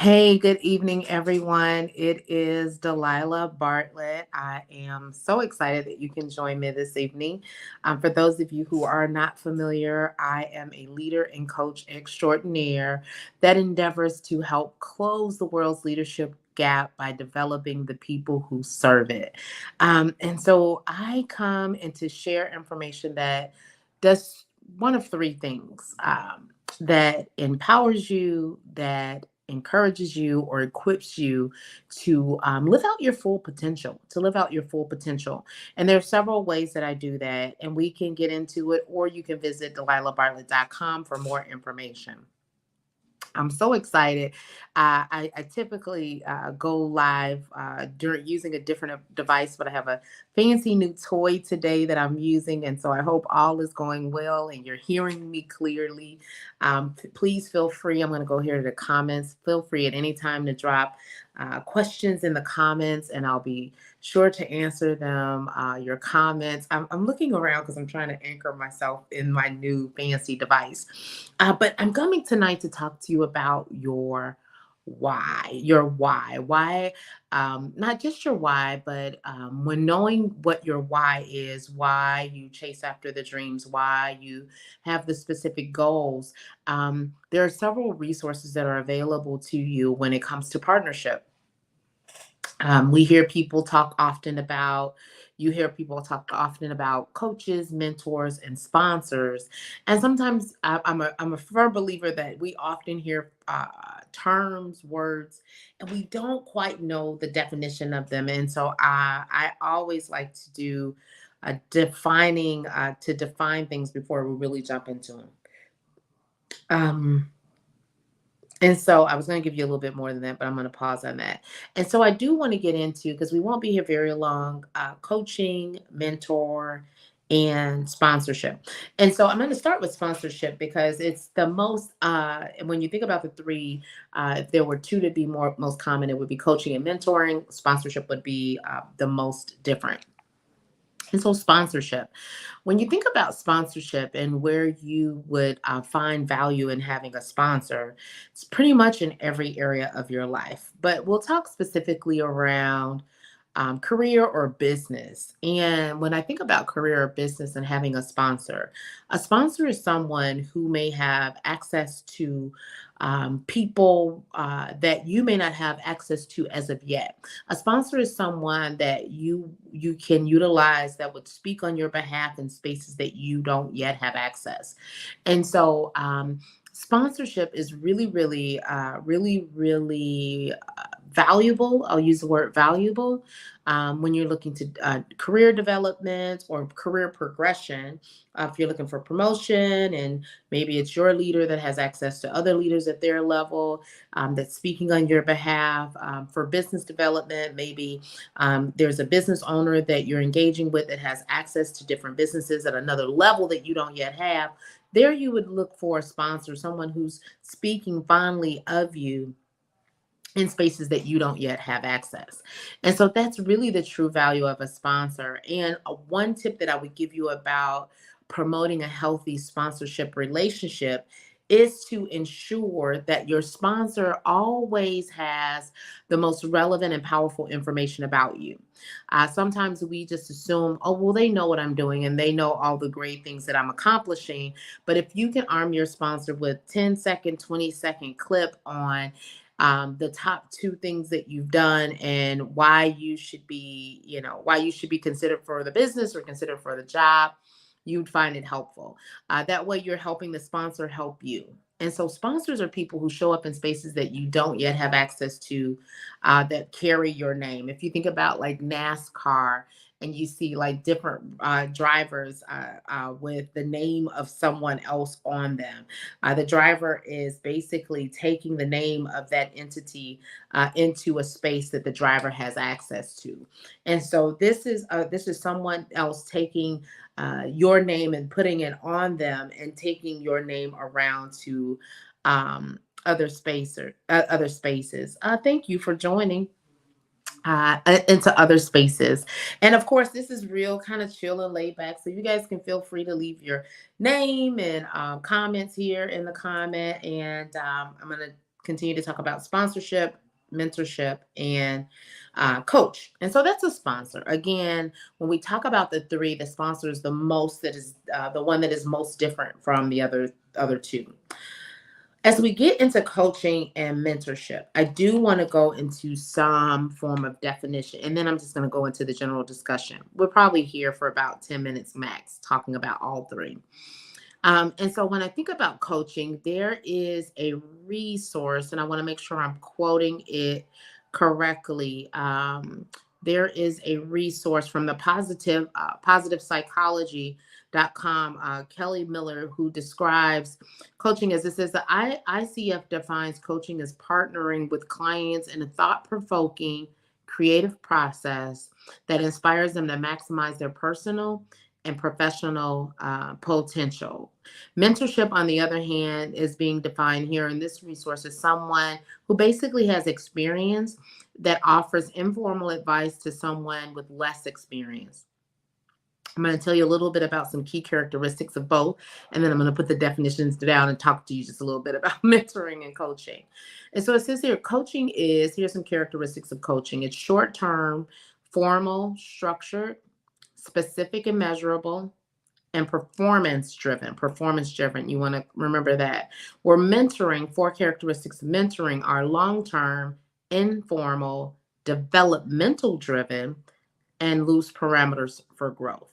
Hey, good evening, everyone. It is Delilah Bartlett. I am so excited that you can join me this evening. For those of you who are not familiar, I am a leader and coach extraordinaire that endeavors to help close the world's leadership gap by developing the people who serve it. And so I come and to share information that does one of three things. That empowers you, that encourages you or equips you to live out your full potential, to live out your full potential. And there are several ways that I do that, and we can get into it, or you can visit delilahbartlett.com for more information. I'm so excited. I typically go live during using a different device, but I have a fancy new toy today that I'm using. And so I hope all is going well and you're hearing me clearly. Please feel free. I'm going to go here to the comments. Feel free at any time to drop questions in the comments, and I'll be sure to answer them. Your comments. I'm looking around because I'm trying to anchor myself in my new fancy device. But I'm coming tonight to talk to you about your why. Why, not just your why, but when knowing what your why is, why you chase after the dreams, why you have the specific goals. There are several resources that are available to you when it comes to partnership. We hear people talk often about, you hear people talk often about coaches, mentors, and sponsors. And sometimes I'm a firm believer that we often hear terms, words, and we don't quite know the definition of them. And so I always like to do to define things before we really jump into them. Um, And so I was going to give you a little bit more than that, but I'm going to pause on that. And so I do want to get into, because we won't be here very long, coaching, mentor, and sponsorship. And so I'm going to start with sponsorship because it's the most, and when you think about the three, if there were two to be most common, it would be coaching and mentoring. Sponsorship would be the most different. And so sponsorship. When you think about sponsorship and where you would find value in having a sponsor, it's pretty much in every area of your life. But we'll talk specifically around career or business. And when I think about career or business and having a sponsor is someone who may have access to people that you may not have access to as of yet. A sponsor is someone that you can utilize that would speak on your behalf in spaces that you don't yet have access. And so sponsorship is really valuable. I'll use the word valuable when you're looking to career development or career progression. If you're looking for promotion, and maybe it's your leader that has access to other leaders at their level, that's speaking on your behalf. For business development, maybe there's a business owner that you're engaging with that has access to different businesses at another level that you don't yet have. There, you would look for a sponsor, someone who's speaking fondly of you in spaces that you don't yet have access. And so that's really the true value of a sponsor. And one tip that I would give you about promoting a healthy sponsorship relationship is to ensure that your sponsor always has the most relevant and powerful information about you. Sometimes we just assume, oh, well, they know what I'm doing and they know all the great things that I'm accomplishing. But if you can arm your sponsor with 10-second, 20-second clip on the top two things that you've done and why you should be, why you should be considered for the business or considered for the job, you'd find it helpful. That way, you're helping the sponsor help you. And so, sponsors are people who show up in spaces that you don't yet have access to, that carry your name. If you think about like NASCAR, and you see like different drivers with the name of someone else on them. The driver is basically taking the name of that entity into a space that the driver has access to, and so this is someone else taking your name and putting it on them and taking your name around to other spaces. Thank you for joining into other spaces. And of course, this is real kind of chill and laid back. So you guys can feel free to leave your name and comments here in the comment. And I'm going to continue to talk about sponsorship, mentorship, and coach. And so that's a sponsor. Again, when we talk about the three, the sponsor is the most that is the one that is most different from the other two. As we get into coaching and mentorship, I do want to go into some form of definition, and then I'm just going to go into the general discussion. We're probably here for about 10 minutes max talking about all three. And so when I think about coaching, there is a resource, and I want to make sure I'm quoting it correctly. There is a resource from the positive psychology.com, Kelly Miller, who describes coaching as this is the ICF defines coaching as partnering with clients in a thought-provoking, creative process that inspires them to maximize their personal and professional potential. Mentorship, on the other hand, is being defined here in this resource as someone who basically has experience that offers informal advice to someone with less experience. I'm going to tell you a little bit about some key characteristics of both, and then I'm going to put the definitions down and talk to you just a little bit about mentoring and coaching. And so it says here, here's some characteristics of coaching. It's short term, formal, structured, specific and measurable, and performance driven. Performance driven. You want to remember that. We're mentoring, four characteristics of mentoring are long term, informal, developmental driven, and loose parameters for growth.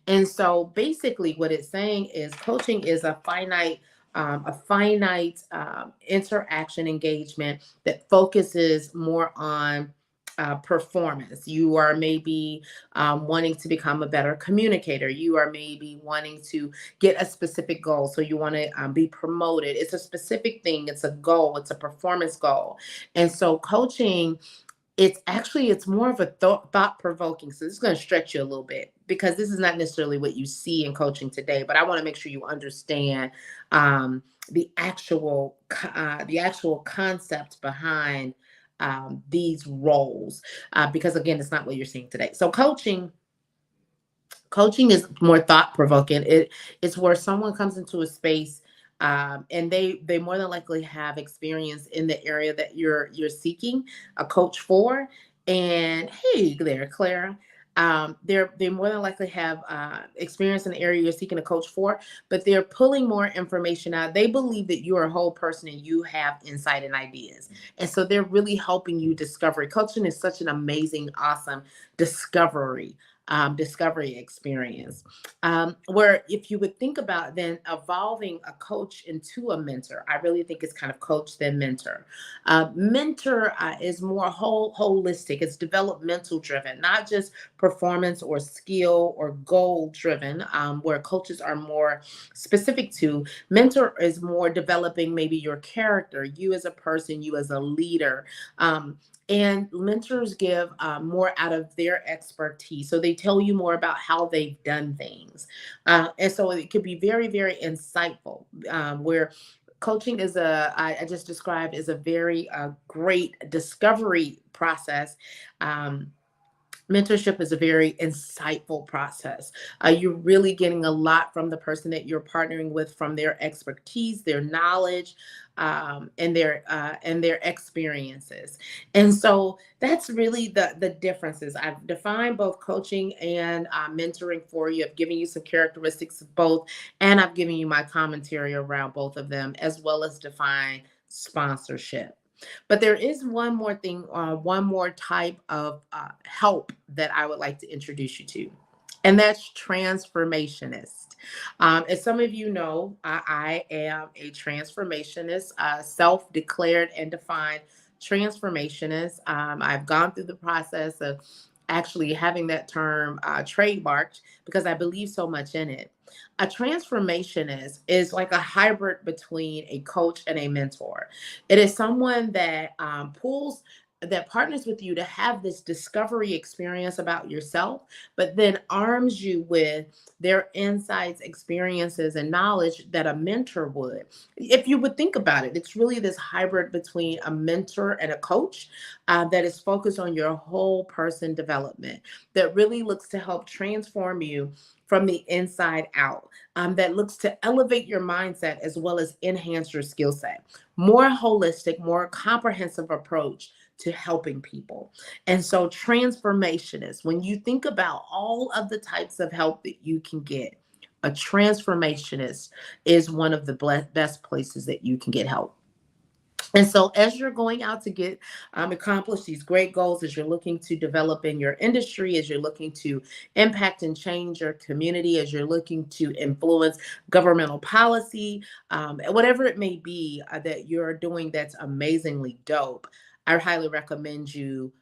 And so basically what it's saying is coaching is a finite interaction engagement that focuses more on performance. You are maybe wanting to become a better communicator. You are maybe wanting to get a specific goal. So you want to be promoted. It's a specific thing. It's a goal. It's a performance goal. And so coaching, it's more of a thought provoking. So this is going to stretch you a little bit because this is not necessarily what you see in coaching today. But I want to make sure you understand the actual concept behind these roles, because again, it's not what you're seeing today. So coaching is more thought provoking. It's where someone comes into a space, and they more than likely have experience in the area that you're seeking a coach for. And hey there, Clara. They more than likely have experience in the area you're seeking a coach for, but they're pulling more information out. They believe that you're a whole person and you have insight and ideas, and so they're really helping you discover. Coaching is such an amazing, awesome discovery experience, where if you would think about then evolving a coach into a mentor, I really think it's kind of coach then mentor. Mentor is more holistic. It's developmental driven, not just performance or skill or goal driven, where coaches are more specific to. Mentor is more developing maybe your character, you as a person, you as a leader. And mentors give more out of their expertise. So they tell you more about how they've done things. And so it could be very, very insightful, where coaching I just described, is a very great discovery process. Mentorship is a very insightful process. You're really getting a lot from the person that you're partnering with, from their expertise, their knowledge, and their experiences. And so that's really the differences. I've defined both coaching and mentoring for you. I've given you some characteristics of both, and I've given you my commentary around both of them, as well as define sponsorship. But there is one more thing, one more type of help that I would like to introduce you to, and that's transformationist. As some of you know, I am a transformationist, self-declared and defined transformationist. I've gone through the process of actually having that term trademarked because I believe so much in it. A transformationist is like a hybrid between a coach and a mentor. It is someone that pulls that partners with you to have this discovery experience about yourself, but then arms you with their insights, experiences, and knowledge that a mentor would. If you would think about it, it's really this hybrid between a mentor and a coach that is focused on your whole person development, that really looks to help transform you from the inside out, that looks to elevate your mindset as well as enhance your skill set. More holistic, more comprehensive approach to helping people. And so, transformationists, when you think about all of the types of help that you can get, a transformationist is one of the best places that you can get help. And so, as you're going out to get accomplish these great goals, as you're looking to develop in your industry, as you're looking to impact and change your community, as you're looking to influence governmental policy, whatever it may be that you're doing that's amazingly dope, I highly recommend you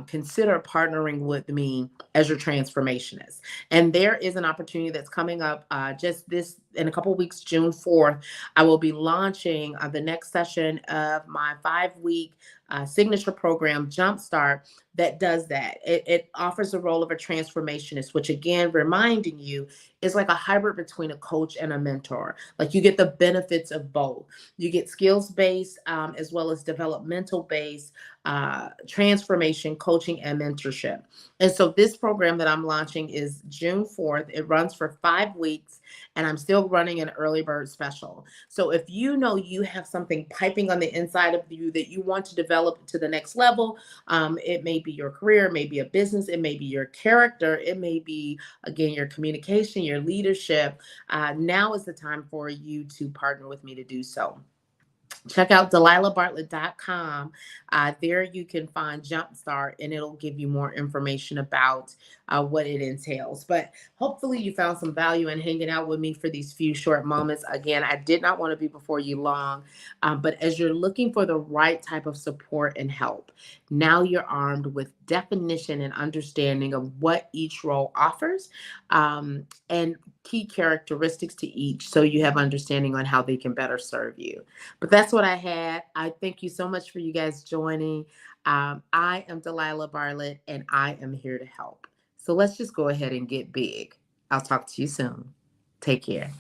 consider partnering with me as your transformationist. And there is an opportunity that's coming up just this in a couple of weeks, June 4th. I will be launching the next session of my 5-week signature program, Jumpstart, that does that. It offers the role of a transformationist, which, again, reminding you, is like a hybrid between a coach and a mentor. Like, you get the benefits of both. You get skills based as well as developmental based transformation, coaching, and mentorship. And so, this program that I'm launching is June 4th. It runs for 5 weeks, and I'm still running an early bird special. So if you know you have something piping on the inside of you that you want to develop to the next level, it may be your career, it may be a business, it may be your character, it may be, again, your communication, your leadership. Now is the time for you to partner with me to do so. Check out DelilahBartlett.com. There you can find Jumpstart, and it'll give you more information about what it entails. But hopefully, you found some value in hanging out with me for these few short moments. Again, I did not want to be before you long, but as you're looking for the right type of support and help, now you're armed with definition and understanding of what each role offers. And key characteristics to each, so you have understanding on how they can better serve you. But that's what I had. I thank you so much for you guys joining. I am Delilah Bartlett, and I am here to help. So let's just go ahead and get big. I'll talk to you soon. Take care.